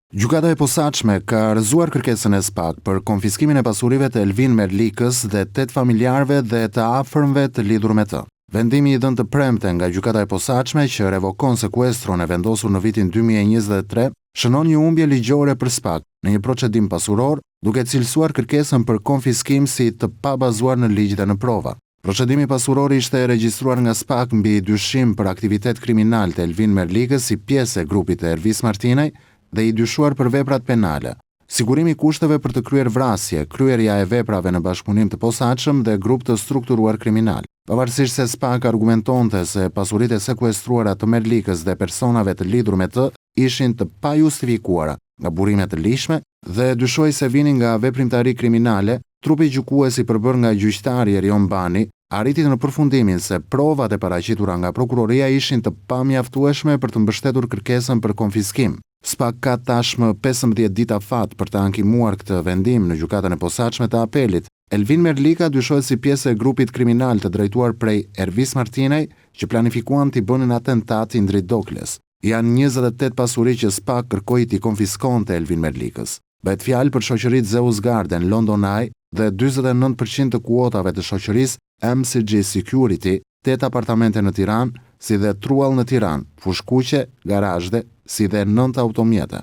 Gjykata e posaçme ka rrëzuar kërkesën e SPAK për konfiskimin e pasurive të Elvin Merlikës dhe 8 familjarëve dhe të afërmve të lidhur me të. Vendimi i dhënë të premte nga gjykata e posaçme që revokon sekuestron e vendosur në vitin 2023 shënon një humbje ligjore për SPAK në një procedim pasuror, duke cilësuar kërkesën për konfiskim si të pabazuar në ligj dhe në prova. Procedimi pasuror ishte regjistruar nga SPAK mbi dyshim për aktivitet kriminal të Elvin Merlikës si pjesë e grupit të Ervis Martinaj dhe i dyshuar për veprat penale, sigurimi i kushteve për të kryer vrasje, kryerja e veprave në bashkëpunim të posaçëm dhe grup të strukturuar kriminal. Pavarësisht se SPAK argumentonte se pasuritë e sekuestruara të Merlikës dhe personave të lidhur me të ishin të pajustifikuara nga burime të lishme dhe dyshoi se vinin nga veprimtari kriminale, trupi gjykues i përbër nga gjyqtari Erion Bani arriti në përfundimin se provat e paraqitura nga prokuroria ishin të pamjaftueshme për të mbështetur kërkesën për konfiskim. SPAK ka tashmë 15 dita fat për të ankimuar këtë vendim në gjykatën e posaçme të apelit. Elvin Merlika dyshohet si pjesë e grupit kriminal të drejtuar prej Ervis Martinaj që planifikuan t'i bënin atentat i Ndrit Dokles. Janë 28 pasuri që SPAK kërkoi t'i konfiskonte Elvin Merlikës. Bëhet fjalë për shoqëritë Zeus Garden, London Eye dhe 49% të kuotave të shoqërisë MCG Security, 8 apartamente në Tiranë, si dhe truall në Tiranë, fushkuqe, garazhe, si dhe 9 automjete.